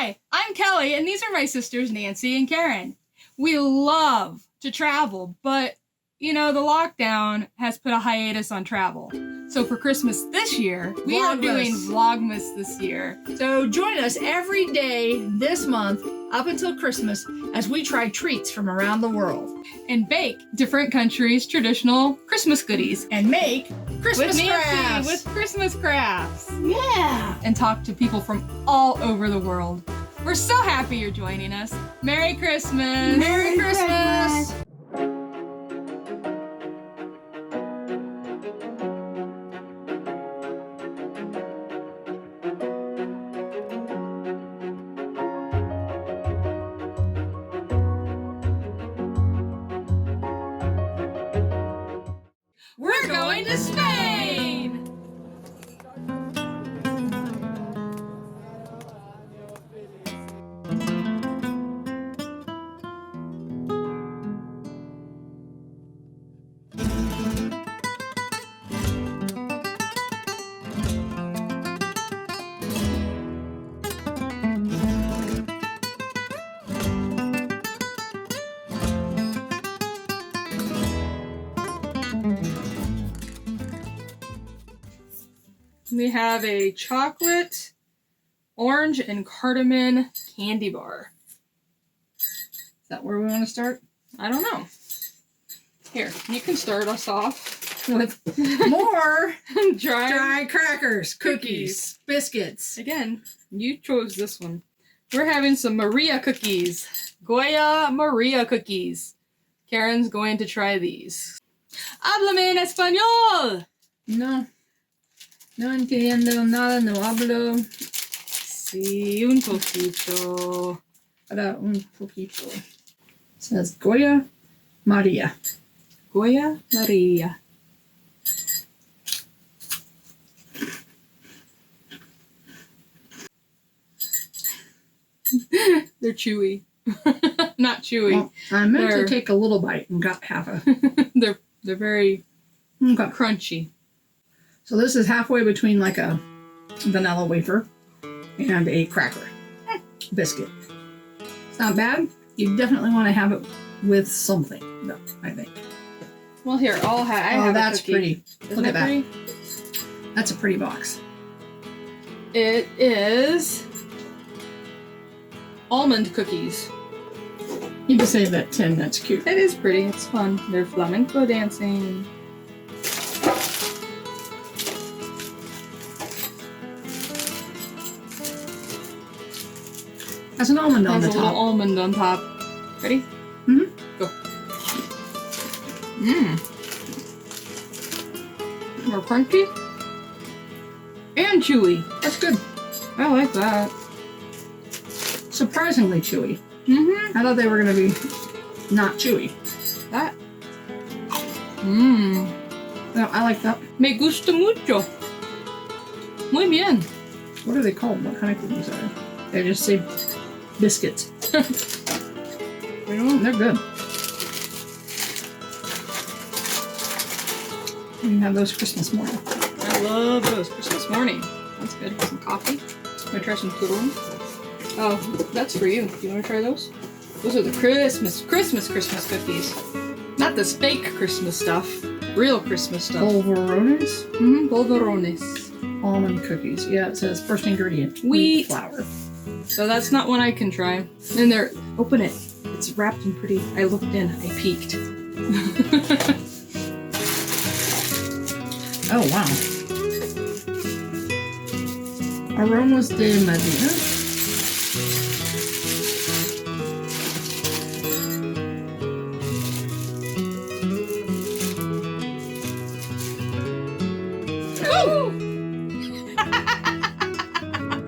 Hi, I'm Kelly, and these are my sisters Nancy and Karen. We love to travel, but, you know, the lockdown has put a hiatus on travel. So for Christmas this year, we are doing Vlogmas this year. So join us every day this month up until Christmas as we try treats from around the world. And bake different countries' traditional Christmas goodies. And make Christmas with Nancy, crafts. with Christmas crafts. Yeah. And talk to people from all over the world. We're so happy you're joining us. Merry Christmas! Merry Christmas! We're going to Spain! We have a chocolate, orange, and cardamom candy bar. Is that where we want to start? I don't know. Here, you can start us off With more dry. dry crackers, cookies, biscuits. Again, you chose this one. We're having some Maria cookies. Goya Maria cookies. Karen's going to try these. Háblame en español! No. No entiendo nada, no hablo. Sí, un poquito. Para un poquito. It says Goya Maria. Goya Maria. They're chewy. Not chewy. Well, I meant They're- to take a little bite and got half a. They're very Okay. crunchy. So this is halfway between like a vanilla wafer and a cracker biscuit. It's not bad. You definitely want to have it with something, though, I think. Well, here, I have that's a cookie. pretty. Isn't Look it at that. pretty? That's a pretty box. It is almond cookies. You can save that tin. That's cute. It is pretty. It's fun. They're flamenco dancing. Has an almond on Has the a little top. almond on top. Ready? Mhm. Go. Mmm. They're crunchy and chewy. That's good. I like that. Surprisingly chewy. Mm-hmm. I thought they were going to be not chewy. That. Mmm. No, I like that. Me gusta mucho. Muy bien. What are they called? What kind of cookies are they? They just say biscuits. They're good. You have those Christmas morning. I love those. Christmas morning. That's good. Some coffee. I'm gonna try some turtle. Oh, that's for you. Do you want to try those? Those are the Christmas cookies. Not this fake Christmas stuff. Real Christmas stuff. Polvorones? Polvorones. Almond cookies. Yeah, it says first ingredient. Wheat. Flour. So that's not one I can try. And they're, open it. It's wrapped in pretty, I looked in, I peeked. Oh, wow. Aromas de Medina.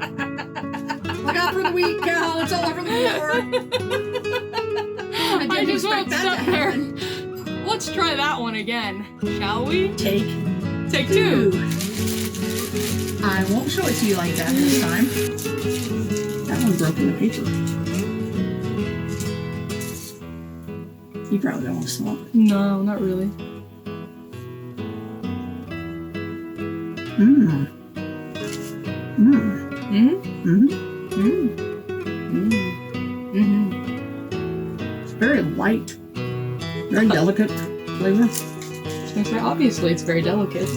Look out for the wheat, Cal. It's all over the floor. I didn't just expect won't that stop to there. happen. Let's try that one again, shall we? Take Take two. I won't show it to you like that this time. That one broke in the paper. You probably don't want to smell it. No, not really. Mmm. Mmm. Mm-hmm. Mmm. Mmm. It's very light, very delicate flavor. Obviously, it's very delicate.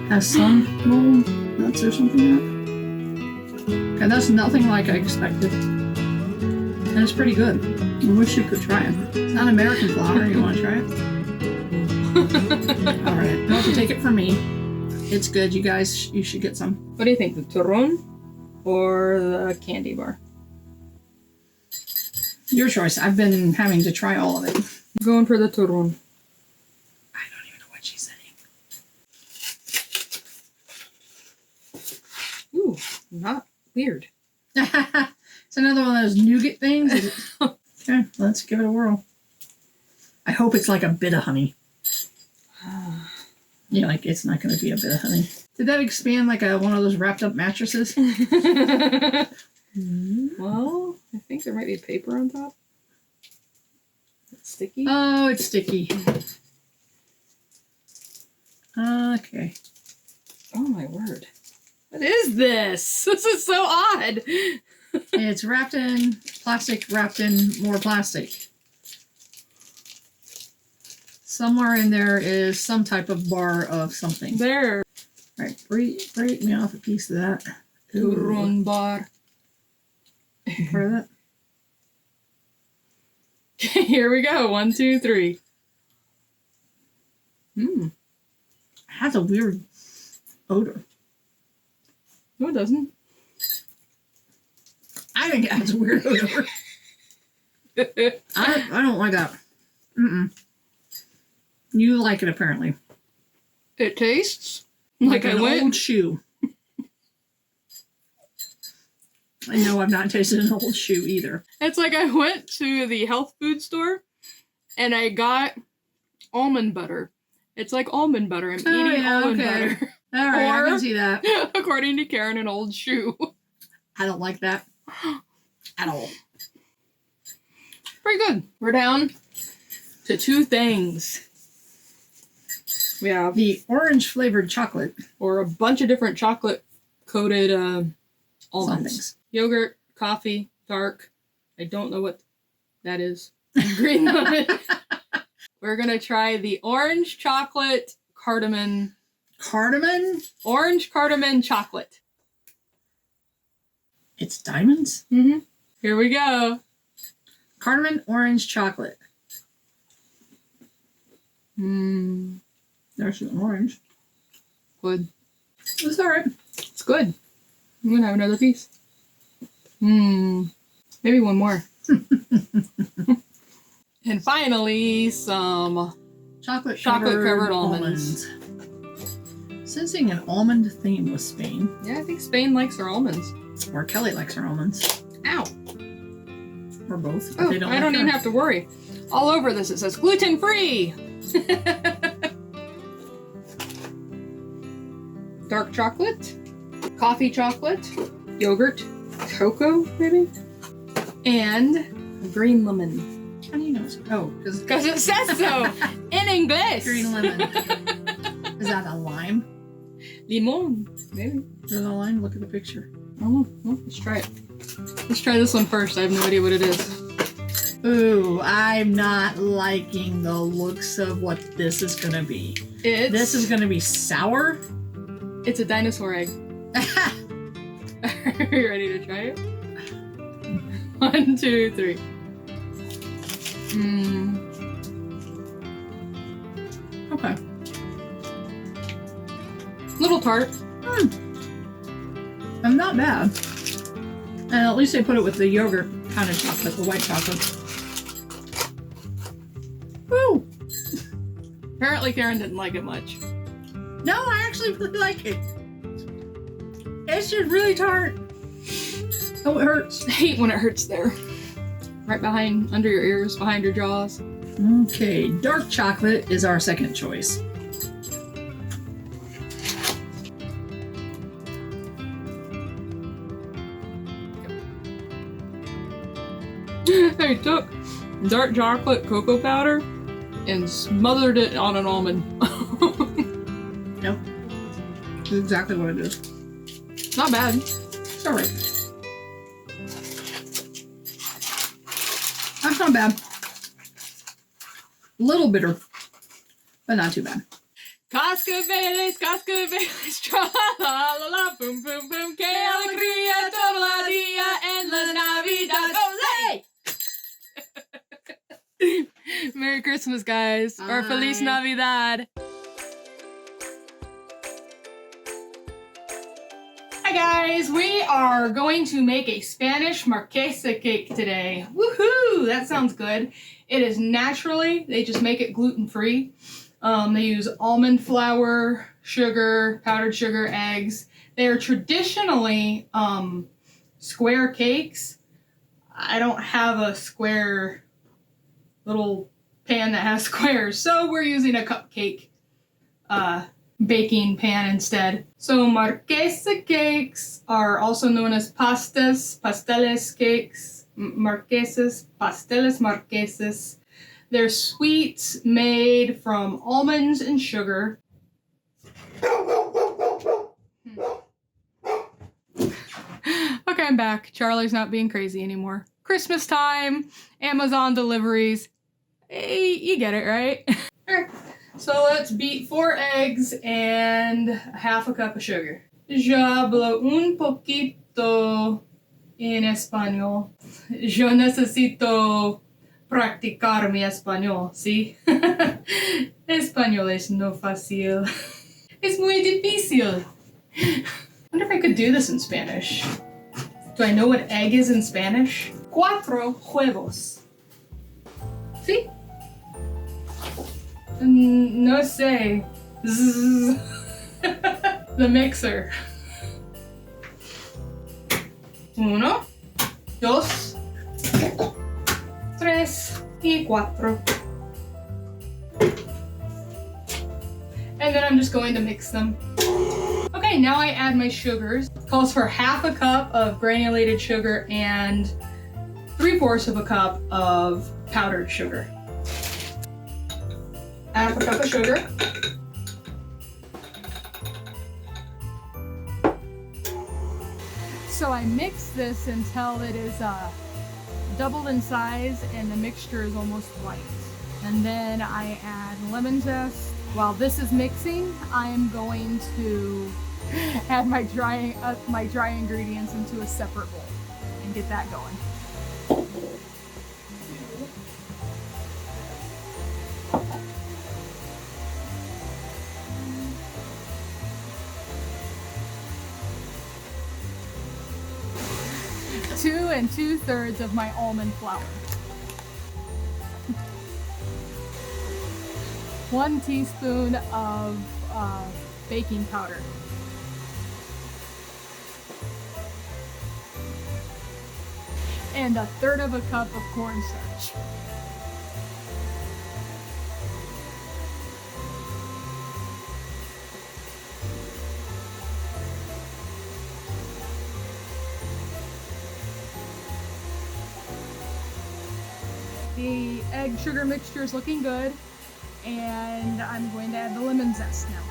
Has some little nuts or something in it. Okay, that's nothing like I expected. And it's pretty good. I wish you could try it. It's not American flour. You want to try it? Alright, you don't have to take it from me. It's good, you guys. You should get some. What do you think? The turron or the candy bar? Your choice. I've been having to try all of it. I'm going for the turron. I don't even know what she's saying. Ooh, not weird. It's another one of those nougat things. Okay, let's give it a whirl. I hope it's like a bit of honey. Yeah, like it's not going to be a bit of honey. Did that expand like one of those wrapped up mattresses? Well, I think there might be paper on top. It's sticky. Oh, it's sticky. Okay. Oh my word. What is this? This is so odd. It's wrapped in plastic, wrapped in more plastic. Somewhere in there is some type of bar of something. There. All right, break me off a piece of that. Turron bar. Part of that. Okay, here we go. 1, 2, 3. It has a weird odor. No, it doesn't. I think it has a weird odor. I don't like that. You like it apparently. It tastes like an old shoe. I know I've not tasted an old shoe either. It's like I went to the health food store and I got almond butter. It's like almond butter. I'm eating almond butter. All right, I can see that. According to Karen, an old shoe. I don't like that at all. Pretty good. We're down to 2 things. We have the orange flavored chocolate. Or a bunch of different chocolate coated almonds. Things. Yogurt, coffee, dark. I don't know what that is. Green lemon. We're going to try the orange chocolate cardamom. Cardamom? Orange cardamom chocolate. It's diamonds? Here we go. Cardamom orange chocolate. There's an orange. Good. It's alright. It's good. I'm going to have another piece. Maybe one more. And finally, some chocolate covered almonds. Sensing an almond theme with Spain. Yeah, I think Spain likes her almonds. Or Kelly likes her almonds. Ow. Or both. Oh, I don't even have to worry. All over this it says gluten-free. Dark chocolate, coffee chocolate, yogurt, cocoa maybe, and green lemon. How do you know it's because it says so in English. Green lemon. Is that a lime? Limon, maybe. Is that a lime? Look at the picture. Oh, well, let's try it. Let's try this one first. I have no idea what it is. Ooh, I'm not liking the looks of what this is gonna be. This is gonna be sour. It's a dinosaur egg. Are you ready to try it? 1, 2, 3. Okay. Little tart. And not bad. And at least they put it with the yogurt kind of chocolate, the white chocolate. Woo! Apparently Karen didn't like it much. No, I actually really like it. It's just really tart. Oh, it hurts. I hate when it hurts there. Right behind, under your ears, behind your jaws. Okay, dark chocolate is our second choice. They took dark chocolate cocoa powder and smothered it on an almond. Yep. That's exactly what it is. Not bad. It's alright. That's not bad. A little bitter, but not too bad. Cascabeles, tra la la la, boom boom boom, que alegría todo la día en la Navidad. Ole! Merry Christmas, guys, or Feliz Navidad. Hi guys, we are going to make a Spanish Marquesa cake today. Woohoo! That sounds good. It is naturally, they just make it gluten-free. They use almond flour, sugar, powdered sugar, eggs. They are traditionally square cakes. I don't have a square little pan that has squares, so we're using a cupcake baking pan instead. So Marquesa cakes are also known as pasteles cakes, marquesas, pasteles marquesas. They're sweets made from almonds and sugar. Okay, I'm back. Charlie's not being crazy anymore. Christmas time, Amazon deliveries. Hey, you get it, right? Alright, so let's beat 4 eggs and half a cup of sugar. Yo hablo un poquito en español. Yo necesito practicar mi español, ¿sí? Español es no fácil. Es muy difícil. I wonder if I could do this in Spanish. Do I know what egg is in Spanish? 4 huevos. ¿Sí? No sé. Zzz. The mixer. 1, 2, 3 y 4. And then I'm just going to mix them. Okay, now I add my sugars. It calls for half a cup of granulated sugar and 3/4 of a cup of powdered sugar. Half a cup of sugar. So I mix this until it is doubled in size and the mixture is almost white. And then I add lemon zest. While this is mixing, I am going to add my dry ingredients into a separate bowl and get that going. Two and 2/3 of my almond flour. 1 teaspoon of baking powder. And 1/3 of a cup of cornstarch. The egg sugar mixture is looking good, and I'm going to add the lemon zest now.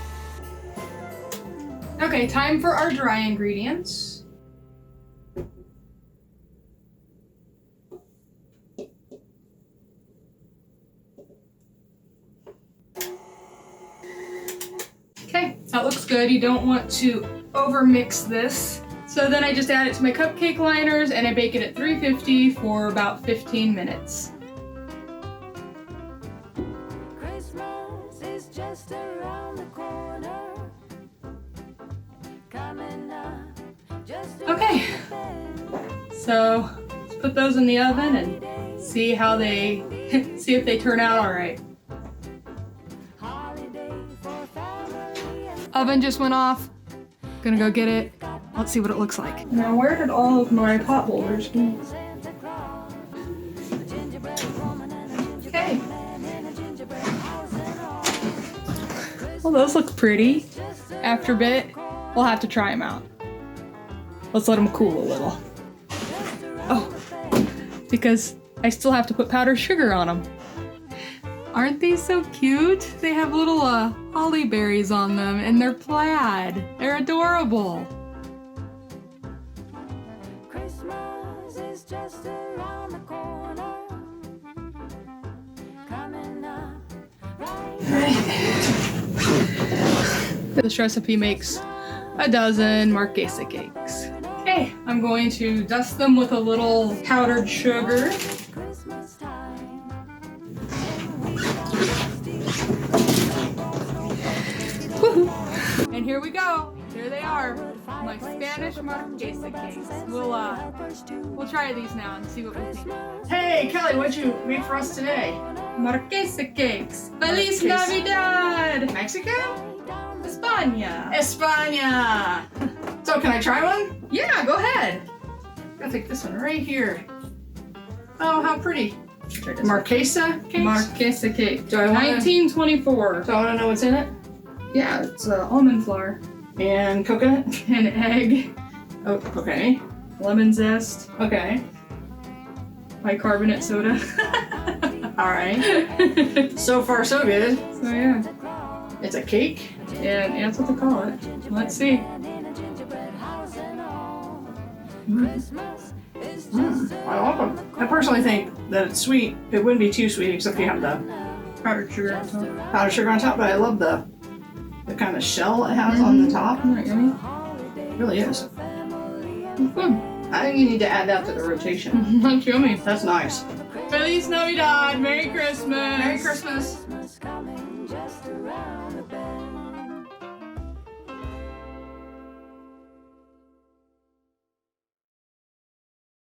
Okay, time for our dry ingredients. Okay, that looks good. You don't want to overmix this. So then I just add it to my cupcake liners and I bake it at 350 for about 15 minutes. Christmas is just around the corner. Coming up, just Okay, so let's put those in the oven and see how they, see if they turn out all right. Oven just went off. Gonna go get it. Let's see what it looks like. Now, where did all of my pot holders go? Okay. Well, those look pretty. After a bit, we'll have to try them out. Let's let them cool a little. Oh, because I still have to put powdered sugar on them. Aren't they so cute? They have little holly berries on them and they're plaid. They're adorable. Christmas is just around the corner. Coming up right. This recipe makes a dozen Marquesa cakes. Okay, I'm going to dust them with a little powdered sugar. Christmas time. Woohoo. And here we go. Here they are, my Spanish Marquesa cakes. We'll try these now and see what we think. Hey, Kelly, what'd you make for us today? Marquesa cakes. Feliz Marquesa. Navidad. Mexican? España. España! So, can I try one? Yeah, go ahead. I'll take this one right here. Oh, how pretty. Try this one. Marquesa cakes? Marquesa cake. Do I wanna- 1924. So I want to know what's in it. Yeah, it's almond flour And coconut? and egg, Oh, okay. lemon zest, Okay. bicarbonate soda. All right. So far, so good. So yeah, It's a cake. and that's what they call it. Let's see. I like them. I personally think that it's sweet. It wouldn't be too sweet except you have the Powdered sugar on top. powdered sugar on top, but I love the kind of shell it has on the top. Isn't that yummy? It really is. It's good. I think you need to add that to the rotation. That's yummy. That's nice. Feliz Navidad. Merry Christmas. Merry Christmas. Coming just around the bend.